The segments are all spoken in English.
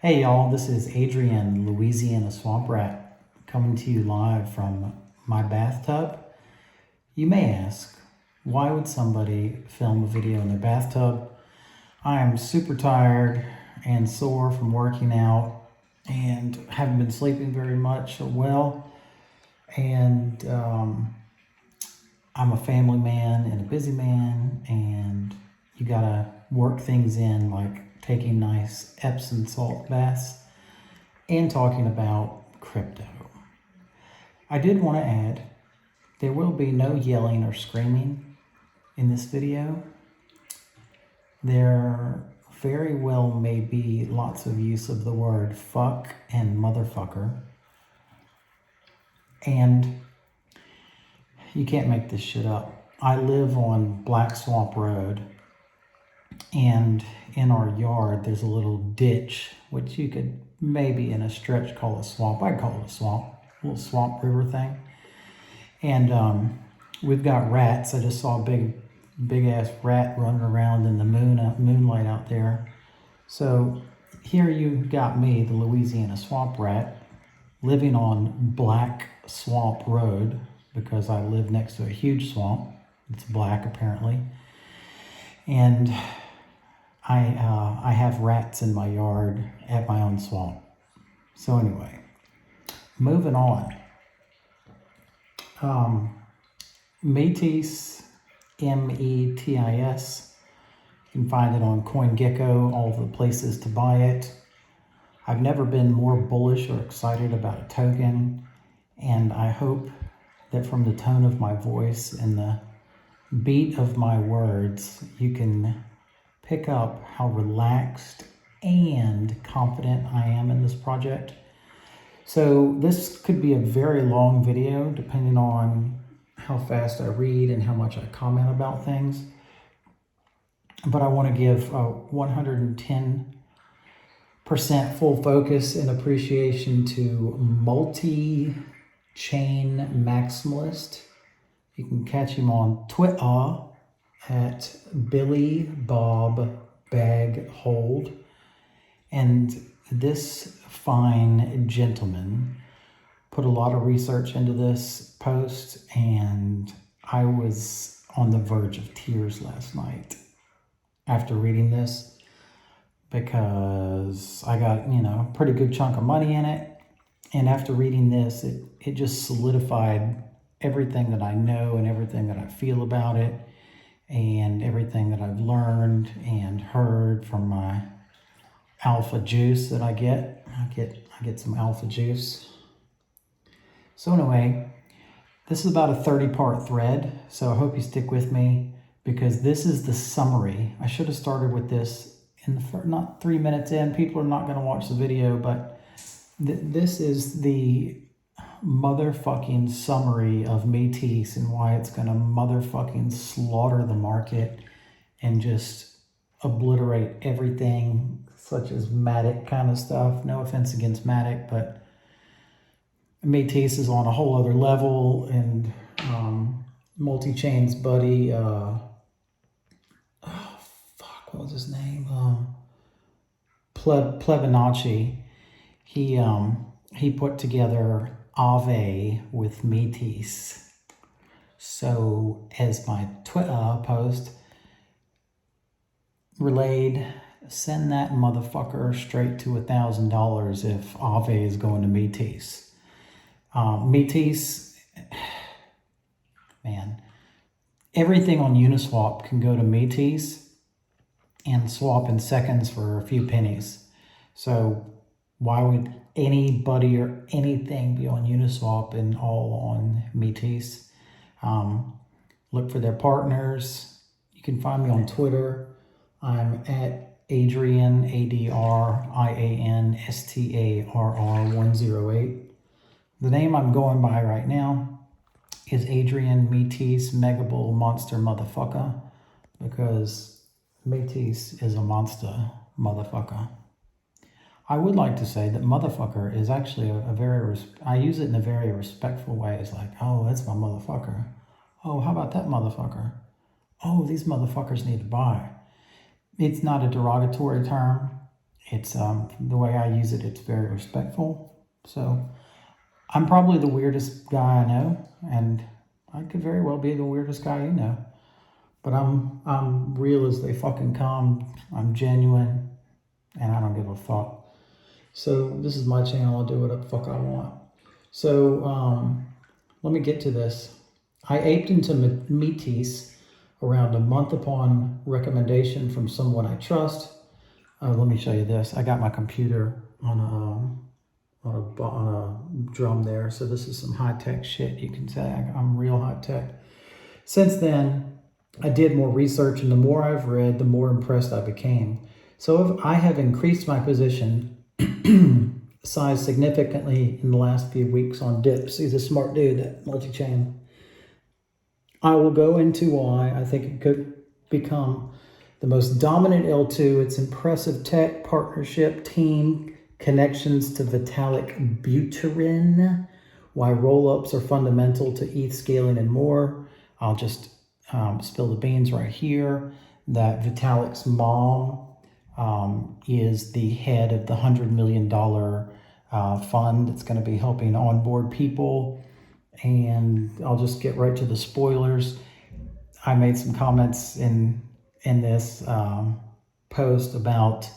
Hey y'all, this is Adrian, Louisiana Swamp Rat, coming to you live from my bathtub. You may ask, why would somebody film a video in their bathtub? I am super tired and sore from working out and haven't been sleeping very much or well. And I'm a family man and a busy man, and you gotta work things in like taking nice Epsom salt baths and talking about crypto. I did want to add, there will be no yelling or screaming in this video. There very well may be lots of use of the word fuck and motherfucker. And you can't make this shit up. I live on Black Swamp Road, and in our yard there's a little ditch, which you could maybe in a stretch call a swamp. I'd call it a swamp, a little swamp river thing. And we've got rats. I just saw a big ass rat running around in the moonlight out there. So here you got me, the Louisiana Swamp Rat, living on Black Swamp Road because I live next to a huge swamp. It's black apparently. And I have rats in my yard at my own swamp. So anyway, moving on. Metis, Metis. You can find it on CoinGecko, all the places to buy it. I've never been more bullish or excited about a token, and I hope that from the tone of my voice and the beat of my words, you can pick up how relaxed and confident I am in this project. So this could be a very long video depending on how fast I read and how much I comment about things. But I want to give 110% full focus and appreciation to multi-chain maximalist. You can catch him on Twitter at Billy Bob Bag Hold. And this fine gentleman put a lot of research into this post, and I was on the verge of tears last night after reading this, because I got, a pretty good chunk of money in it. And after reading this, it just solidified everything that I know and everything that I feel about it and everything that I've learned and heard from my alpha juice that I get. I get some alpha juice. So anyway, this is about a 30-part thread, so I hope you stick with me, because this is the summary. I should have started with this in the not 3 minutes in. People are not going to watch the video, but this is the motherfucking summary of Metis and why it's going to motherfucking slaughter the market and just obliterate everything, such as Matic kind of stuff. No offense against Matic, but Metis is on a whole other level. And multi-chain's buddy, what was his name? Plebinacci. He put together Ave with Metis. So as my Twitter post relayed, send that motherfucker straight to $1,000 if Ave is going to Metis. Metis, man, everything on Uniswap can go to Metis and swap in seconds for a few pennies. So why would anybody or anything be on Uniswap and all on Metis? Look for their partners. You can find me on Twitter. I'm at Adrian, ADRIANSTARR108. The name I'm going by right now is Adrian Metis Megabull Monster Motherfucker, because Metis is a monster motherfucker. I would like to say that motherfucker is actually I use it in a very respectful way. It's like, oh, that's my motherfucker. Oh, how about that motherfucker? Oh, these motherfuckers need to buy. It's not a derogatory term. It's the way I use it, it's very respectful. So I'm probably the weirdest guy I know, and I could very well be the weirdest guy you know. But I'm real as they fucking come. I'm genuine, and I don't give a fuck. So this is my channel. I'll do whatever the fuck I want. So let me get to this. I aped into Metis around a month upon recommendation from someone I trust. Let me show you this. I got my computer on a drum there. So this is some high-tech shit. You can say I'm real high-tech. Since then, I did more research, and the more I've read, the more impressed I became. So if I have increased my position size significantly in the last few weeks on dips. He's a smart dude, that multi-chain. I will go into why I think it could become the most dominant L2, its impressive tech, partnership, team, connections to Vitalik Buterin, why roll-ups are fundamental to ETH scaling, and more. I'll just spill the beans right here that Vitalik's mom is the head of the $100 million fund that's going to be helping onboard people. And I'll just get right to the spoilers. I made some comments in this post about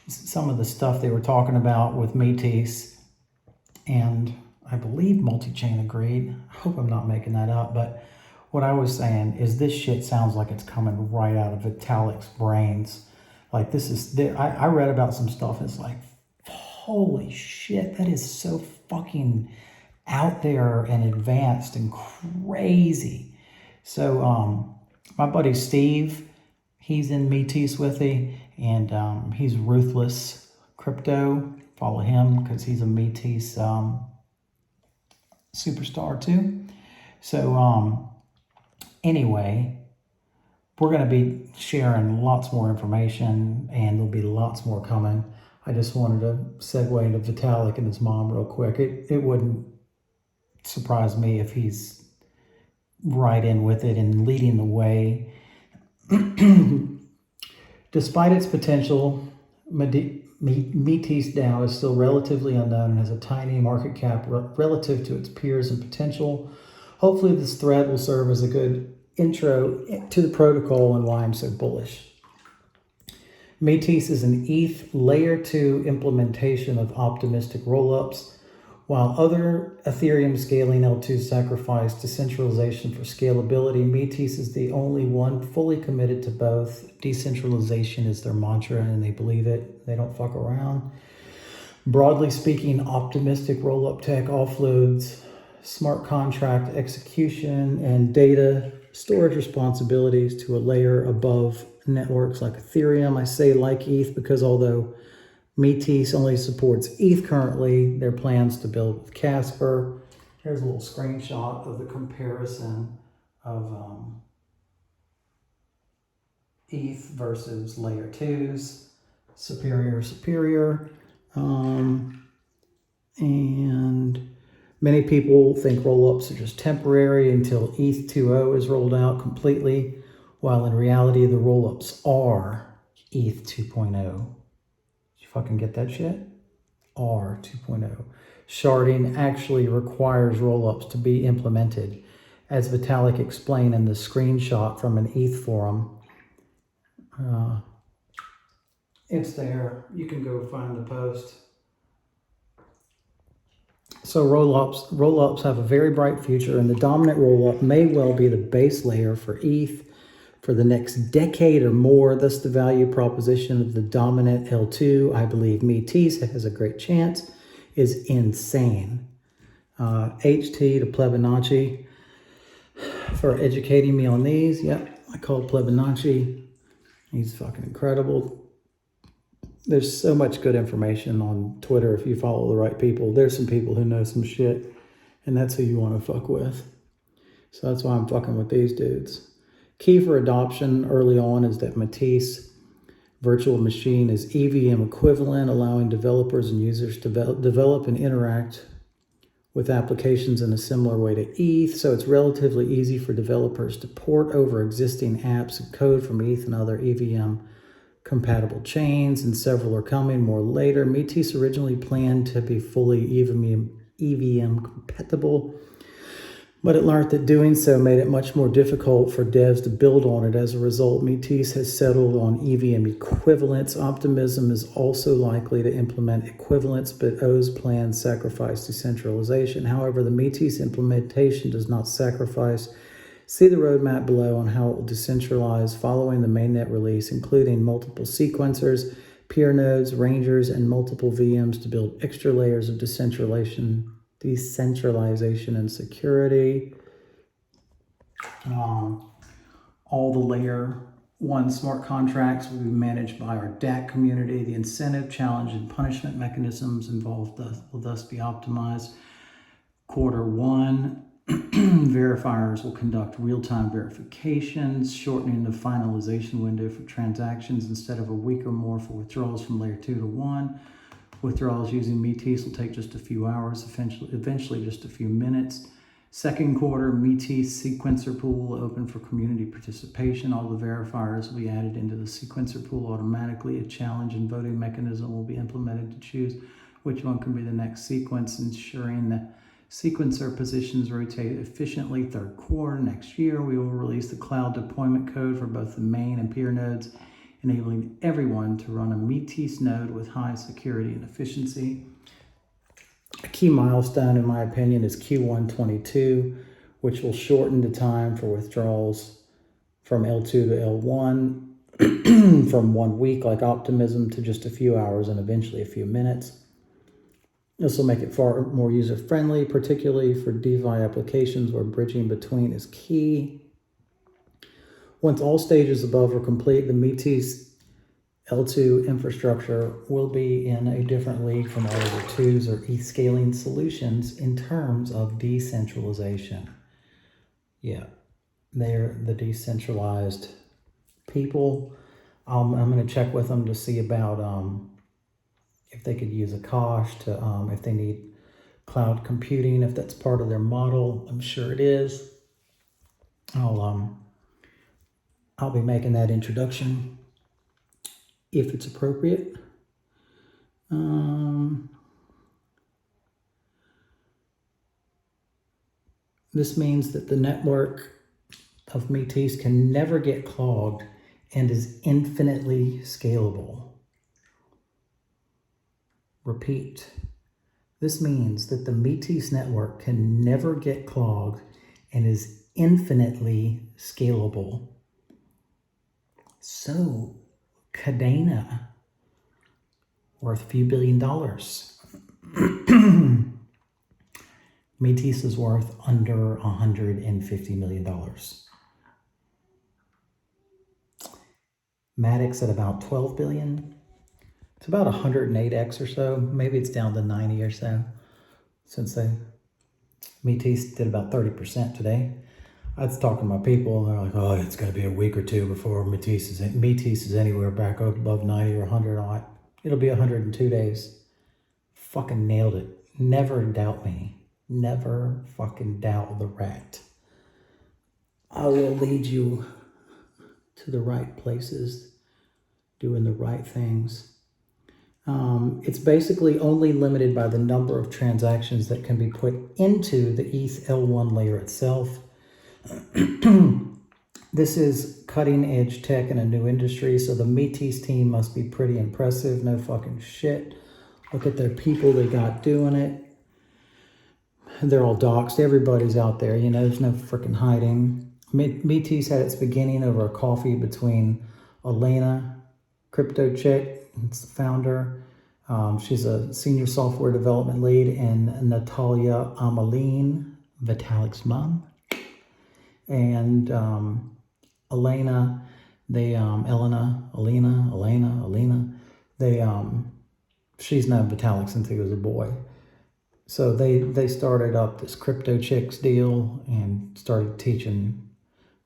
some of the stuff they were talking about with Metis, and I believe Multichain agreed. I hope I'm not making that up, but what I was saying is this shit sounds like it's coming right out of Vitalik's brains. Like this is, I read about some stuff. It's like, holy shit, that is so fucking out there and advanced and crazy. So my buddy Steve, he's in Metis with me, and he's Ruthless Crypto. Follow him because he's a Metis superstar too. So anyway, we're going to be sharing lots more information, and there'll be lots more coming. I just wanted to segue into Vitalik and his mom real quick. It wouldn't surprise me if he's right in with it and leading the way. Despite its potential, Metis DAO is still relatively unknown and has a tiny market cap relative to its peers and potential. Hopefully this thread will serve as a good intro to the protocol and why I'm so bullish. Metis is an ETH layer 2 implementation of optimistic rollups. While other Ethereum scaling L2s sacrifice decentralization for scalability, Metis is the only one fully committed to both. Decentralization is their mantra, and they believe it. They don't fuck around. Broadly speaking, optimistic rollup tech offloads smart contract execution and data storage responsibilities to a layer above networks like Ethereum. I say like ETH because although Metis only supports ETH currently, their plans to build with Casper. Here's a little screenshot of the comparison of ETH versus layer 2s, superior. And many people think rollups are just temporary until ETH 2.0 is rolled out completely, while in reality, the rollups are ETH 2.0. Did you fucking get that shit? R 2.0. Sharding actually requires rollups to be implemented, as Vitalik explained in the screenshot from an ETH forum. It's there. You can go find the post. So rollups have a very bright future, and the dominant rollup may well be the base layer for ETH for the next decade or more. Thus, the value proposition of the dominant L2, I believe Metis has a great chance, is insane. HT to Plebonacci for educating me on these. Yep, I called Plebonacci. He's fucking incredible. There's so much good information on Twitter if you follow the right people. There's some people who know some shit, and that's who you want to fuck with. So that's why I'm fucking with these dudes. Key for adoption early on is that Metis virtual machine is EVM equivalent, allowing developers and users to develop and interact with applications in a similar way to ETH. So it's relatively easy for developers to port over existing apps and code from ETH and other EVM compatible chains, and several are coming more later. Metis originally planned to be fully EVM compatible, but it learned that doing so made it much more difficult for devs to build on it. As a result, Metis has settled on EVM equivalents. Optimism is also likely to implement equivalents, but O's plans sacrifice decentralization. However, the Metis implementation does not sacrifice. See the roadmap below on how it will decentralize following the mainnet release, including multiple sequencers, peer nodes, rangers, and multiple VMs to build extra layers of decentralization and security. All the layer 1 smart contracts will be managed by our DAC community. The incentive, challenge, and punishment mechanisms involved will thus be optimized. Q1, verifiers will conduct real-time verifications, shortening the finalization window for transactions instead of a week or more for withdrawals from layer 2 to 1. Withdrawals using Metis will take just a few hours, eventually just a few minutes. Second quarter, Metis sequencer pool will open for community participation. All the verifiers will be added into the sequencer pool automatically. A challenge and voting mechanism will be implemented to choose which one can be the next sequence, ensuring that sequencer positions rotate efficiently. Third quarter next year, we will release the cloud deployment code for both the main and peer nodes, enabling everyone to run a Metis node with high security and efficiency. A key milestone, in my opinion, is Q1 22, which will shorten the time for withdrawals from L2 to L1 from 1 week, like Optimism, to just a few hours and eventually a few minutes. This will make it far more user-friendly, particularly for DeFi applications where bridging between is key. Once all stages above are complete, the Metis L2 infrastructure will be in a different league from all other twos or ETH scaling solutions in terms of decentralization. Yeah, they're the decentralized people. I'm going to check with them to see about if they could use Akash to, if they need cloud computing, if that's part of their model. I'm sure it is. I'll be making that introduction if it's appropriate. This means that the network of Metis can never get clogged and is infinitely scalable. Repeat. This means that the Metis network can never get clogged and is infinitely scalable. So, Cadena, worth a few $1 billion. Metis is worth under $150 million. Metis at about 12 billion. It's about 108x or so. Maybe it's down to 90 or so since Metis did about 30% today. I was talking to my people and they're like, oh, it's going to be a week or two before Metis is anywhere back above 90 or 100. It'll be 102 days. Fucking nailed it. Never doubt me. Never fucking doubt the rat. I will lead you to the right places, doing the right things. It's basically only limited by the number of transactions that can be put into the ETH L1 layer itself. This is cutting edge tech in a new industry, so the Metis team must be pretty impressive. No fucking shit. Look at their people they got doing it. They're all doxxed. Everybody's out there, there's no freaking hiding. Metis had its beginning over a coffee between Elena, crypto chick, it's the founder. She's a senior software development lead, and Natalia Amaline, Vitalik's mom. And Elena, she's known Vitalik since he was a boy. So they started up this crypto chicks deal and started teaching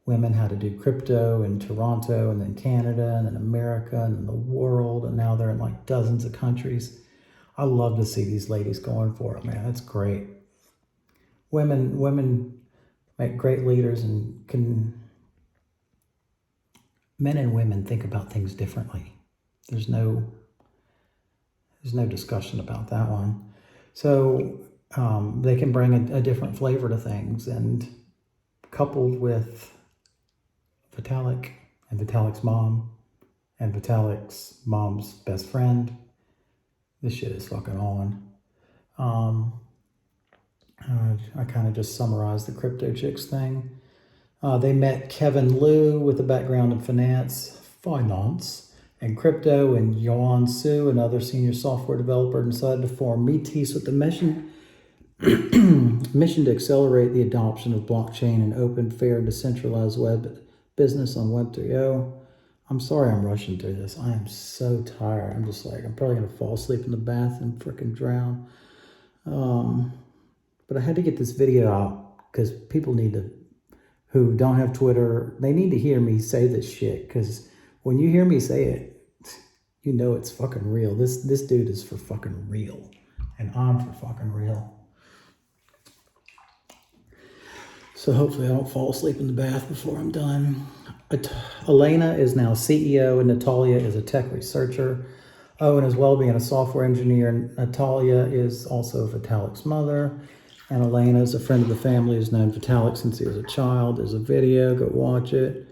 women how to do crypto in Toronto and then Canada and then America and then the world. And now they're in like dozens of countries. I love to see these ladies going for it, man. That's great. Women make great leaders and men and women think about things differently. There's no discussion about that one. So they can bring a different flavor to things, and coupled with Vitalik and Vitalik's mom and Vitalik's mom's best friend, this shit is fucking on. I kind of just summarized the crypto chicks thing. They met Kevin Liu with a background in finance, and crypto, and Yuan Su, another senior software developer, decided to form Metis with the mission to accelerate the adoption of blockchain and open, fair, and decentralized web business on Web 3.0. I'm sorry I'm rushing through this. I am so tired. I'm probably going to fall asleep in the bath and freaking drown. But I had to get this video out because people who don't have Twitter, they need to hear me say this shit, because when you hear me say it, you know it's fucking real. This dude is for fucking real, and I'm for fucking real. So hopefully I don't fall asleep in the bath before I'm done. Elena is now CEO, and Natalia is a tech researcher. And as well, being a software engineer, Natalia is also Vitalik's mother. And Elena is a friend of the family, has known Vitalik since he was a child. There's a video, go watch it.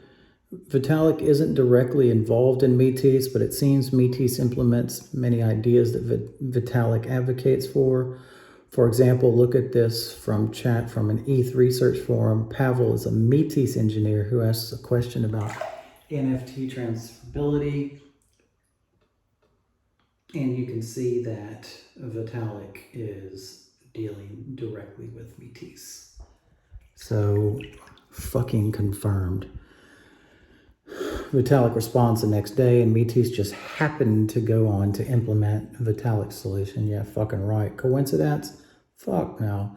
Vitalik isn't directly involved in Metis, but it seems Metis implements many ideas that Vitalik advocates for. For example, look at this from chat from an ETH research forum. Pavel is a Metis engineer who asks a question about NFT transferability. And you can see that Vitalik is dealing directly with Metis. So, fucking confirmed. Vitalik responds the next day, and Metis just happened to go on to implement Vitalik's solution. Yeah, fucking right. Coincidence? Fuck no.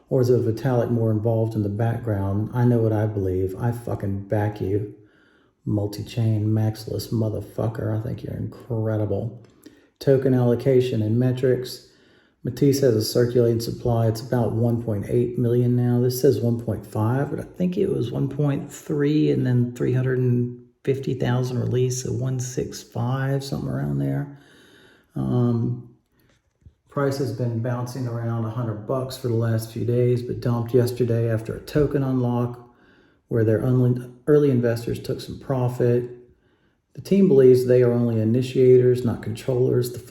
Or is it Vitalik more involved in the background? I know what I believe. I fucking back you. Multi-chain maxless motherfucker. I think you're incredible. Token allocation and metrics. Metis has a circulating supply. It's about 1.8 million now. This says 1.5, but I think it was 1.3 and then 350,000 release, so 165, something around there. Price has been bouncing around $100 for the last few days, but dumped yesterday after a token unlock where their early investors took some profit. The team believes they are only initiators, not controllers. This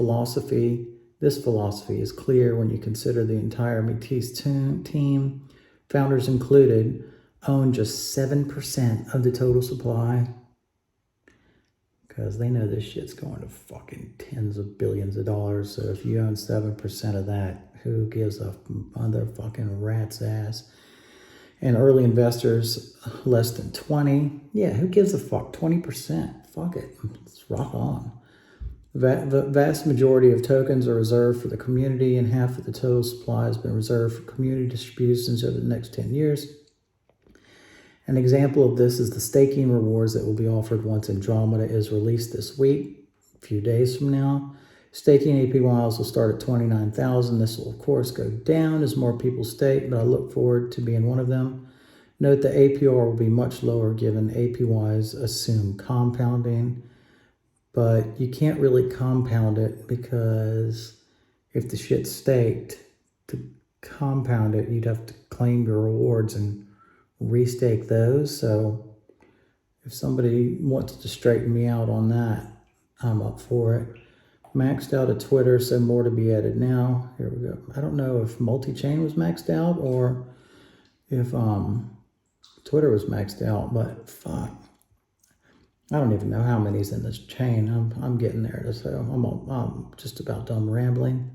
philosophy is clear when you consider the entire Metis team, founders included, own just 7% of the total supply, because they know this shit's going to fucking tens of billions of dollars. So if you own 7% of that, who gives a motherfucking rat's ass? And early investors, less than 20. Yeah, who gives a fuck? 20%. Fuck it. Let's rock on. The vast majority of tokens are reserved for the community, and half of the total supply has been reserved for community distributions over the next 10 years. An example of this is the staking rewards that will be offered once Andromeda is released this week, a few days from now. Staking APYs will start at 29,000. This will, of course, go down as more people stake, but I look forward to being one of them. Note the APR will be much lower given APYs assume compounding, but you can't really compound it because if the shit's staked, to compound it, you'd have to claim your rewards and restake those. So if somebody wants to straighten me out on that, I'm up for it. Maxed out at Twitter, so more to be added now. Here we go. I don't know if multi-chain was maxed out or if Twitter was maxed out, but fuck. I don't even know how many's in this chain. I'm getting there, so I'm just about done rambling.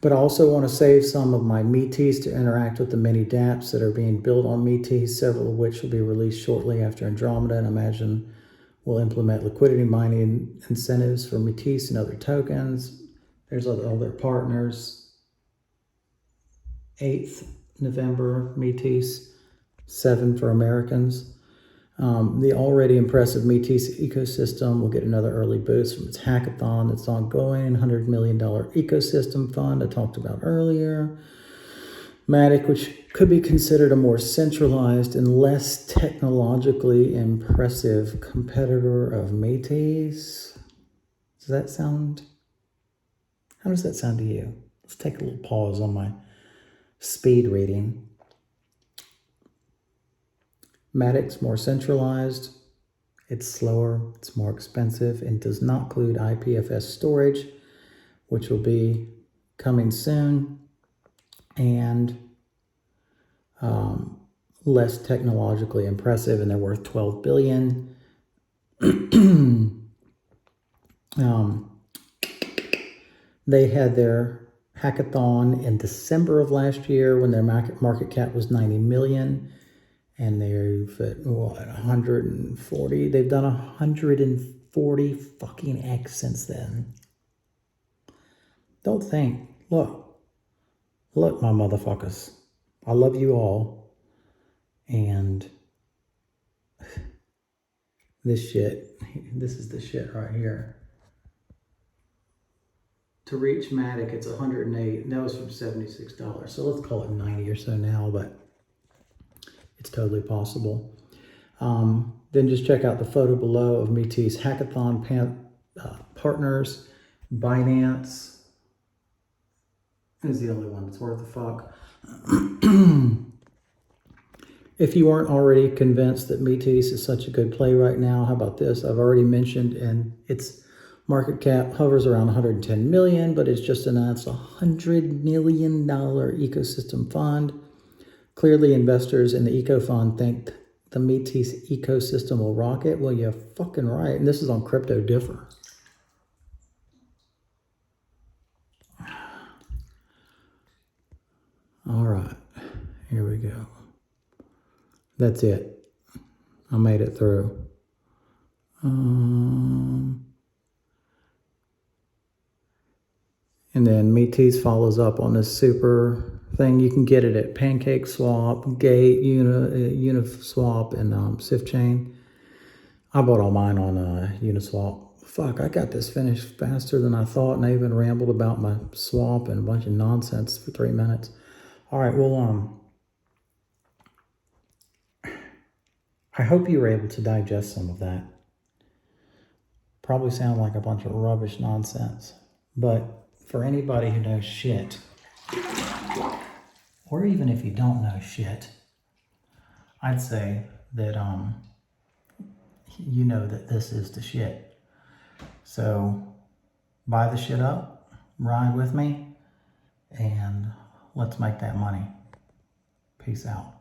But I also want to save some of my Metis to interact with the many dApps that are being built on Metis, several of which will be released shortly after Andromeda, and I imagine we'll implement liquidity mining incentives for Metis and other tokens. There's other partners. 8th November, Metis, 7 for Americans. The already impressive Metis ecosystem will get another early boost from its hackathon that's ongoing, $100 million ecosystem fund I talked about earlier. Matic, which could be considered a more centralized and less technologically impressive competitor of Metis. that sound, how does that sound to you? Let's take a little pause on my speed reading. Metis, more centralized. It's slower, it's more expensive, and does not include IPFS storage, which will be coming soon, and less technologically impressive, and they're worth $12 billion. They had their hackathon in December of last year when their market cap was 90 million, and they've at 140. They've done 140 fucking X since then. Don't think. Look, my motherfuckers. I love you all, and this shit. This is the shit right here. To reach Matic, it's 108. That was from $76. So let's call it 90 or so now, but it's totally possible. Then just check out the photo below of Metis hackathon partners. Binance is the only one that's worth the fuck. If you aren't already convinced that Metis is such a good play right now, how about this? I've already mentioned, and its market cap hovers around 110 million, but it's just announced a $100 million ecosystem fund. Clearly, investors in the eco fund think the Metis ecosystem will rocket. Well, you're fucking right. And this is on Crypto Differ. All right, here we go. That's it. I made it through. And then Metis follows up on this super thing. You can get it at Pancake Swap, Gate, Uniswap, and SwiftChain. I bought all mine on Uniswap. Fuck, I got this finished faster than I thought, and I even rambled about my swap and a bunch of nonsense for 3 minutes. All right, well, I hope you were able to digest some of that. Probably sound like a bunch of rubbish nonsense, but for anybody who knows shit, or even if you don't know shit, I'd say that you know that this is the shit. So buy the shit up, ride with me, and let's make that money. Peace out.